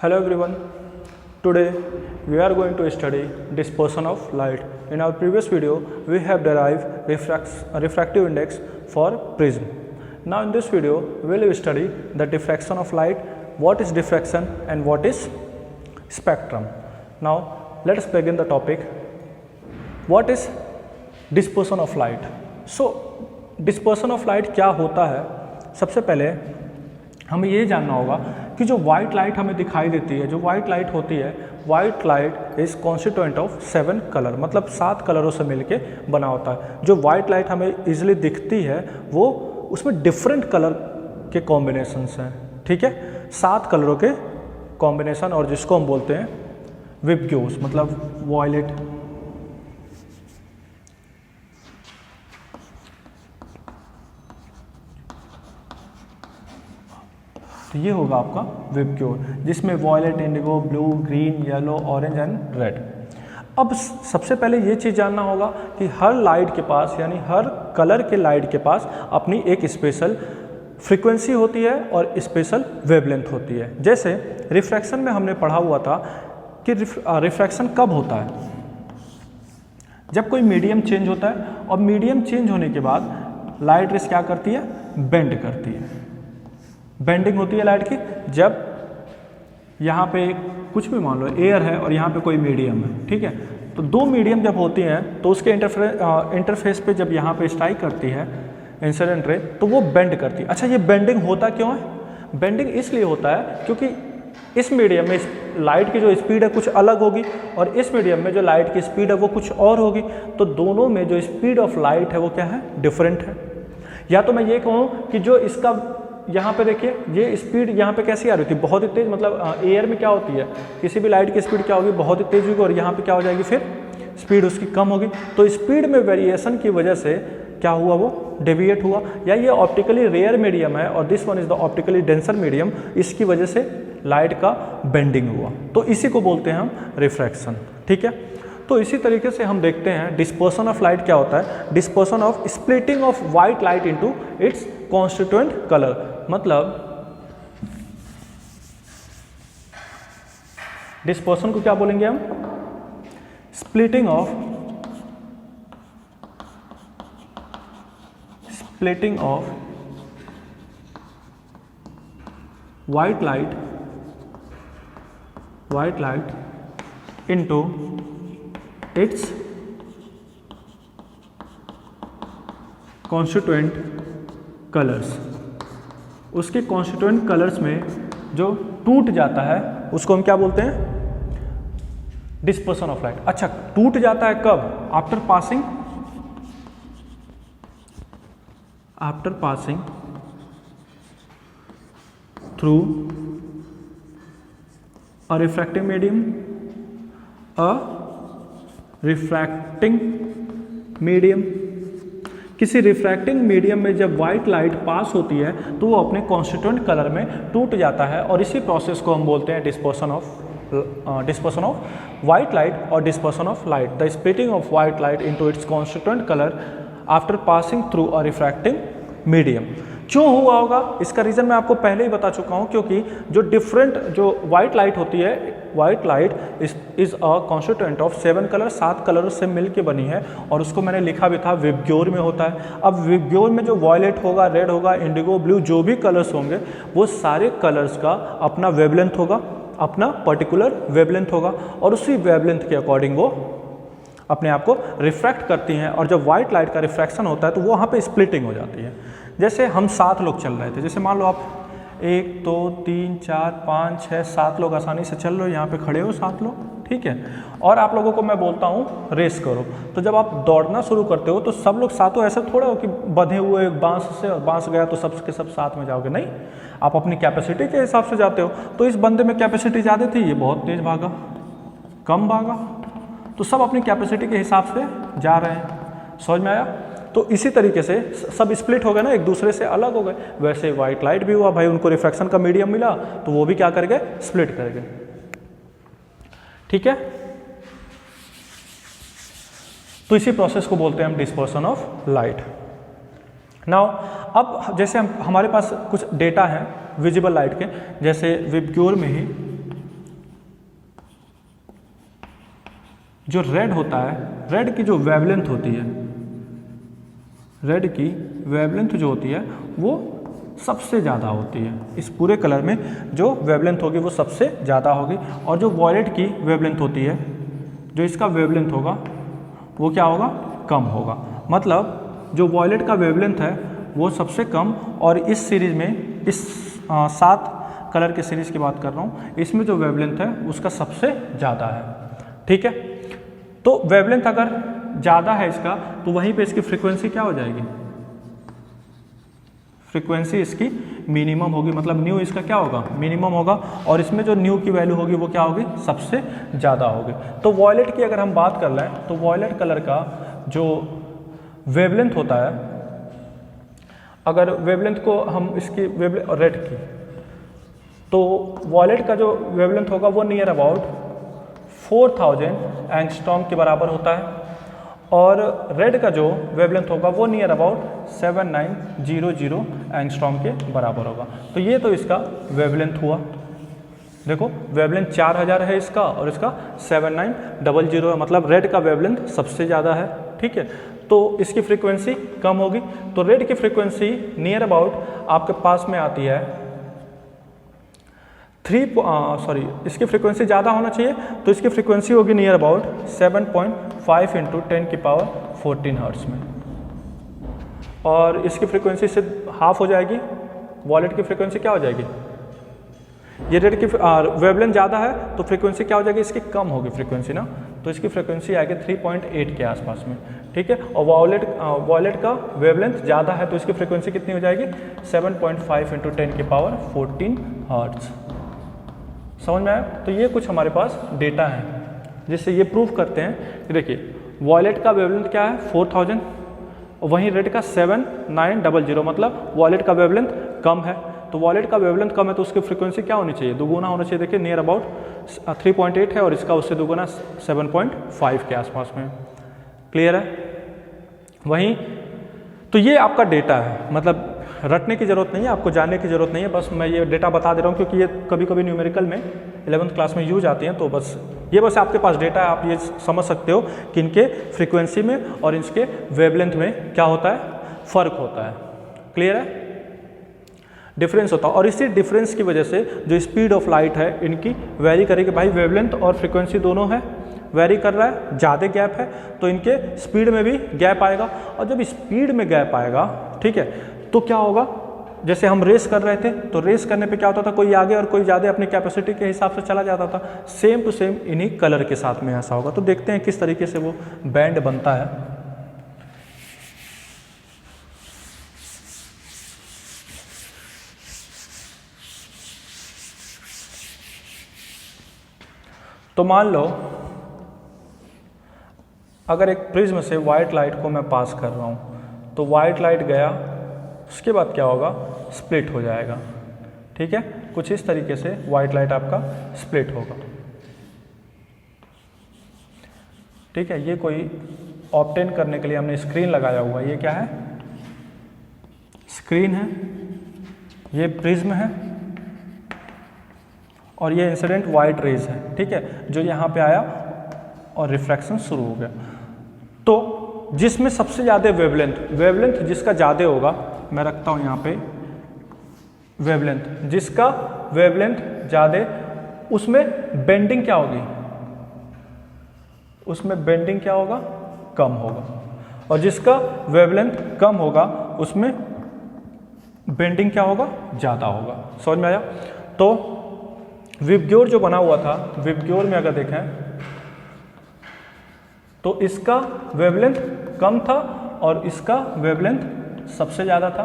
Hello everyone. Today we are going to study dispersion of light. In our previous video we have derived refractive index for prism. Now in this video we will study the diffraction of light, what is diffraction and what is spectrum. Now let us begin the topic. What is dispersion of light? So dispersion of light क्या होता है? सबसे पहले हमें ये जानना होगा कि जो वाइट लाइट हमें दिखाई देती है, जो वाइट लाइट होती है, white light is constituent of 7 colour, मतलब 7 कलरों से मिलके बना होता है। जो वाइट लाइट हमें इजीली दिखती है वो उसमें डिफरेंट कलर के कॉम्बिनेशंस हैं, ठीक है, 7 कलरों के कॉम्बिनेशन, और जिसको हम बोलते हैं विबग्योस, मतलब वॉयलेट, तो ये होगा आपका विबग्योर, जिसमें violet, indigo, blue, green, yellow, orange and red. अब सबसे पहले ये चीज़ जानना होगा कि हर लाइट के पास, यानी हर कलर के लाइट के पास अपनी एक स्पेशल फ्रीक्वेंसी होती है और स्पेशल वेवलेंथ होती है। जैसे रिफ्रैक्शन में हमने पढ़ा हुआ था कि रिफ्रैक्शन कब होता है? जब कोई मीडियम चेंज होता है, और मीडियम चेंज होने के बाद लाइट रेस क्या करती है? बेंड करती है। बेंडिंग होती है लाइट की जब यहाँ पे कुछ भी मान लो एयर है और यहाँ पे कोई मीडियम है, ठीक है, तो दो मीडियम जब होती हैं तो उसके इंटरफेस पे जब यहाँ पे स्ट्राइक करती है इंसिडेंट रे, तो वो बेंड करती है। अच्छा, ये बेंडिंग होता क्यों है? बेंडिंग इसलिए होता है क्योंकि इस मीडियम में लाइट की जो स्पीड है कुछ अलग होगी और इस मीडियम में जो लाइट की स्पीड है वो कुछ और होगी, तो दोनों में जो स्पीड ऑफ लाइट है वो क्या है? डिफरेंट है। या तो मैं ये कहूँ कि जो इसका यहाँ पे देखिए ये स्पीड यहाँ पे कैसी आ रही थी? बहुत ही तेज, मतलब एयर में क्या होती है, किसी भी लाइट की स्पीड क्या होगी? बहुत ही तेज होगी, और यहाँ पे क्या हो जाएगी? फिर स्पीड उसकी कम होगी। तो स्पीड में वेरिएशन की वजह से क्या हुआ? वो डेविएट हुआ। या ये ऑप्टिकली रेयर मीडियम है और this one is the optically denser medium, इसकी वजह से लाइट का बेंडिंग हुआ, तो इसी को बोलते हैं हम रिफ्रैक्शन, ठीक है। तो इसी तरीके से हम देखते हैं डिस्पर्सन ऑफ लाइट क्या होता है? Dispersion of splitting of white light into its constituent colour, मतलब डिस्पर्सन को क्या बोलेंगे हम? Splitting of white light into its constituent colours. उसके कॉन्स्टिट्यूएंट कलर्स में जो टूट जाता है उसको हम क्या बोलते हैं? Dispersion of light. अच्छा, टूट जाता है कब? After passing through a refracting medium, किसी रिफ्रैक्टिंग मीडियम में जब वाइट लाइट पास होती है तो वो अपने कॉन्स्टिट्यूएंट कलर में टूट जाता है, और इसी प्रोसेस को हम बोलते हैं डिस्पर्सन ऑफ वाइट लाइट और dispersion of light, the splitting of white light into its constituent colour after passing through a refracting medium. क्यों हुआ होगा? इसका रीज़न मैं आपको पहले ही बता चुका हूँ, क्योंकि जो वाइट लाइट होती है, white light is a constituent of 7 colour, 7 कलरों से मिलके बनी है, और उसको मैंने लिखा भी था विबग्योर में होता है। अब विबग्योर में जो वॉयलेट होगा, रेड होगा, इंडिगो, ब्लू, जो भी कलर्स होंगे वो सारे कलर्स का अपना वेवलेंथ होगा, अपना पर्टिकुलर वेवलेंथ होगा, और उसी वेवलेंथ के अकॉर्डिंग वो अपने आप को रिफ्रैक्ट करती हैं, और जब वाइट लाइट का रिफ्रैक्शन होता है तो वहाँ पे स्प्लिटिंग हो जाती है। जैसे हम 7 लोग चल रहे थे, जैसे मान लो आप 1 2 3 4 5 6 7 लोग आसानी से चल रहे हो, यहाँ पे खड़े हो 7 लोग, ठीक है, और आप लोगों को मैं बोलता हूँ रेस करो, तो जब आप दौड़ना शुरू करते हो तो सब लोग साथों ऐसा थोड़ा हो कि बंधे हुए बांस से, और बांस गया तो सब के सब साथ में जाओगे, नहीं, आप अपनी कैपेसिटी के हिसाब से जाते हो। तो इस बंदे में कैपेसिटी ज़्यादा थी, ये बहुत तेज भागा, कम भागा, तो सब अपनी कैपेसिटी के हिसाब से जा रहे हैं। समझ में आया? तो इसी तरीके से सब स्प्लिट हो गए ना, एक दूसरे से अलग हो गए। वैसे वाइट लाइट भी हुआ भाई, उनको रिफ्रैक्शन का मीडियम मिला तो वो भी क्या कर गए? स्प्लिट कर गए, ठीक है। तो इसी प्रोसेस को बोलते हैं हम डिस्पर्सन ऑफ लाइट। नाउ अब जैसे हमारे पास कुछ डेटा है विजिबल लाइट के, जैसे विबग्योर में ही जो रेड होता है, रेड की जो वेवलेंथ होती है, रेड की वेवलेंथ जो होती है वो सबसे ज़्यादा होती है। इस पूरे कलर में जो वेवलेंथ होगी वो सबसे ज़्यादा होगी, और जो वॉयलेट की वेवलेंथ होती है, जो इसका वेवलेंथ होगा वो क्या होगा, कम होगा। मतलब जो वॉयलेट का वेवलेंथ है वो सबसे कम, और इस सीरीज़ में इस 7 कलर के सीरीज़ की बात कर रहा हूँ, इसमें जो वेवलेंथ है उसका सबसे ज़्यादा है। ठीक है, तो वेवलेंथ अगर ज़्यादा है इसका तो वहीं पे इसकी फ्रीक्वेंसी क्या हो जाएगी, फ्रीक्वेंसी इसकी मिनिमम होगी। मतलब न्यू इसका क्या होगा, मिनिमम होगा, और इसमें जो न्यू की वैल्यू होगी वो क्या होगी, सबसे ज़्यादा होगी। तो वॉयलेट की अगर हम बात कर लें तो वॉयलेट कलर का जो वेवलेंथ होता है, अगर वेवलेंथ को हम इसकी रेड की, तो वॉयलेट का जो वेवलेंथ होगा वो नियर अबाउट 4000 एंगस्ट्रॉम के बराबर होता है, और रेड का जो वेवलेंथ होगा वो नियर अबाउट 7900 एंगस्ट्रॉम के बराबर होगा। तो ये तो इसका वेवलेंथ हुआ। देखो वेवलेंथ 4000 है इसका, और इसका 7900 है, मतलब रेड का वेवलेंथ सबसे ज़्यादा है। ठीक है, तो इसकी फ्रीक्वेंसी कम होगी। तो रेड की फ्रीक्वेंसी नियर अबाउट आपके पास में आती है इसकी फ्रीक्वेंसी ज़्यादा होना चाहिए, तो इसकी फ्रीक्वेंसी होगी नियर अबाउट 7.5 इंटू 10 की पावर 14 हर्ट्ज में, और इसकी फ्रीक्वेंसी से हाफ हो जाएगी। वॉयलेट की फ्रीक्वेंसी क्या हो जाएगी, ये रेड की वेवलेंथ ज़्यादा है तो फ्रीक्वेंसी क्या हो जाएगी, इसकी कम होगी फ्रीक्वेंसी ना, तो इसकी फ्रीक्वेंसी आएगी 3.8 के आसपास में। ठीक है, और वॉयलेट का वेवलेंथ ज़्यादा है तो इसकी फ्रीक्वेंसी कितनी हो जाएगी, 7.5 इंटू 10 की पावर 14 हर्ट्ज। समझ में आया? तो ये कुछ हमारे पास डेटा है जिससे ये प्रूफ करते हैं कि देखिए वॉयलेट का वेवलेंथ क्या है 4000, और वहीं रेड का 7900, मतलब वॉयलेट का वेवलेंथ कम है। तो वॉयलेट का वेवलेंथ कम है तो उसकी फ्रीक्वेंसी क्या होनी चाहिए, दोगुना होना चाहिए। देखिए नियर अबाउट 3.8 है और इसका उससे दोगुना 7.5 के आसपास में। क्लियर है? वहीं तो ये आपका डेटा है, मतलब रटने की ज़रूरत नहीं है, आपको जानने की ज़रूरत नहीं है, बस मैं ये डेटा बता दे रहा हूँ क्योंकि ये कभी कभी न्यूमेरिकल में 11th क्लास में यूज आती हैं। तो बस आपके पास डेटा है, आप ये समझ सकते हो कि इनके फ्रीक्वेंसी में और इनके वेवलेंथ में क्या होता है, फ़र्क होता है। क्लियर है? डिफरेंस होता है, और इसी डिफरेंस की वजह से जो स्पीड ऑफ लाइट है इनकी वेरी करेगी। भाई वेवलेंथ और फ्रीक्वेंसी दोनों है, वेरी कर रहा है, ज़्यादा गैप है तो इनके स्पीड में भी गैप आएगा, और जब स्पीड में गैप आएगा, ठीक है, तो क्या होगा, जैसे हम रेस कर रहे थे तो रेस करने पे क्या होता था, कोई आगे और कोई ज़्यादा अपनी कैपेसिटी के हिसाब से चला जाता था। सेम टू सेम इन्हीं कलर के साथ में ऐसा होगा। तो देखते हैं किस तरीके से वो बैंड बनता है। तो मान लो अगर एक प्रिज्म से वाइट लाइट को मैं पास कर रहा हूँ तो वाइट लाइट गया, उसके बाद क्या होगा, स्प्लिट हो जाएगा। ठीक है, कुछ इस तरीके से वाइट लाइट आपका स्प्लिट होगा। ठीक है, ये कोई ऑब्टेन करने के लिए हमने स्क्रीन लगाया हुआ है। ये क्या है, स्क्रीन है, ये प्रिज्म है, और ये इंसिडेंट वाइट रेज है। ठीक है, जो यहाँ पे आया और रिफ्रैक्शन शुरू हो गया। तो जिसमें सबसे ज़्यादा वेवलेंथ जिसका ज़्यादा होगा, मैं रखता हूँ यहाँ पे वेवलेंथ, जिसका वेवलेंथ ज़्यादा, उसमें बेंडिंग क्या होगी, उसमें बेंडिंग क्या होगा, कम होगा, और जिसका वेवलेंथ कम होगा उसमें बेंडिंग क्या होगा, ज़्यादा होगा। समझ में आया? तो विबग्योर जो बना हुआ था, विबग्योर में अगर देखें तो इसका वेवलेंथ कम था और इसका वेवलेंथ सबसे ज़्यादा था।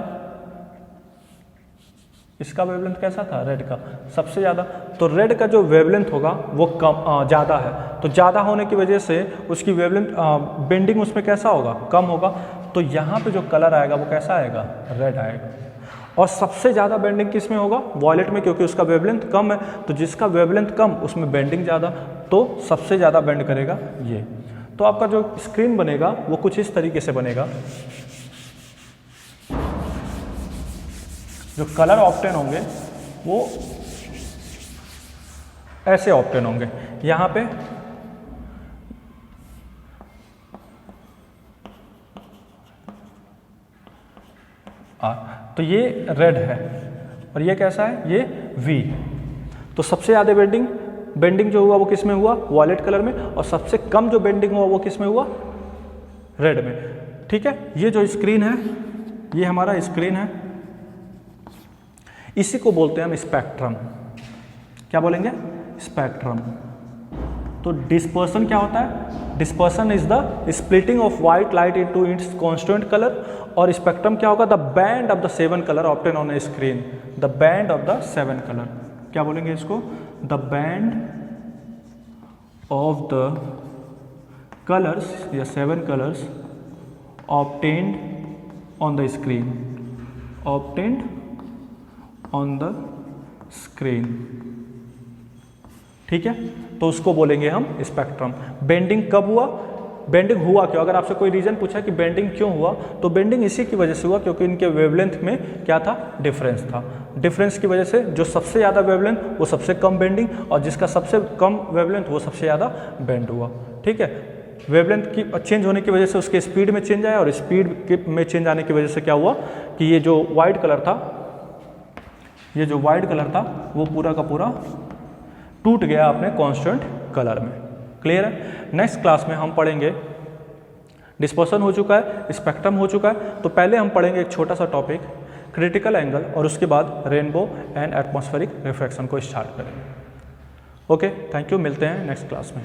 इसका वेवलेंथ कैसा था, रेड का सबसे ज़्यादा। तो रेड का जो वेवलेंथ होगा वो कम ज़्यादा है, तो ज़्यादा होने की वजह से उसकी वेवलेंथ बेंडिंग उसमें कैसा होगा, कम होगा। तो यहाँ पे जो कलर आएगा वो कैसा आएगा, रेड आएगा। और सबसे ज़्यादा बेंडिंग किस में होगा, वॉयलेट में, क्योंकि उसका वेवलेंथ कम है। तो जिसका वेवलेंथ कम उसमें बेंडिंग ज़्यादा, तो सबसे ज़्यादा बेंड करेगा ये। तो आपका जो स्क्रीन बनेगा वो कुछ इस तरीके से बनेगा। जो कलर ऑब्टेन होंगे वो ऐसे ऑब्टेन होंगे। यहाँ पे आर। तो ये रेड है और ये कैसा है, ये वी। तो सबसे ज़्यादा बेंडिंग जो हुआ वो किस में हुआ, वॉयलेट कलर में, और सबसे कम जो बेंडिंग हुआ वो किस में हुआ, रेड में। ठीक है, ये जो स्क्रीन है, ये हमारा स्क्रीन है, इसी को बोलते हैं हम स्पेक्ट्रम। क्या बोलेंगे, स्पेक्ट्रम। तो डिस्पर्सन क्या होता है, dispersion is the splitting of white light into its constant colour, और स्पेक्ट्रम क्या होगा, the band of the 7 colour obtain on A screen, the band of the 7 colour. क्या बोलेंगे इसको, the band of the colours या 7 colours obtained on the screen, obtained on the screen. ठीक है, तो उसको बोलेंगे हम स्पेक्ट्रम। बेंडिंग कब हुआ, बेंडिंग हुआ क्यों, अगर आपसे कोई रीजन पूछा कि बेंडिंग क्यों हुआ, तो बेंडिंग इसी की वजह से हुआ क्योंकि इनके वेवलेंथ में क्या था, डिफरेंस था। डिफरेंस की वजह से जो सबसे ज़्यादा वेवलेंथ वो सबसे कम बेंडिंग, और जिसका सबसे कम वेवलेंथ वो सबसे ज़्यादा बेंड हुआ। ठीक है, वेवलेंथ की चेंज होने की वजह से उसके स्पीड में चेंज आया, और स्पीड में चेंज आने की वजह से क्या हुआ कि ये जो वाइट कलर था, ये जो वाइट कलर था वो पूरा का पूरा टूट गया अपने कांस्टेंट कलर में। क्लियर है। नेक्स्ट क्लास में हम पढ़ेंगे, डिस्पर्सन हो चुका है, स्पेक्ट्रम हो चुका है, तो पहले हम पढ़ेंगे एक छोटा सा टॉपिक क्रिटिकल एंगल, और उसके बाद रेनबो एंड एटमॉस्फेरिक रिफ्रैक्शन को स्टार्ट करेंगे। ओके, थैंक यू, मिलते हैं नेक्स्ट क्लास में।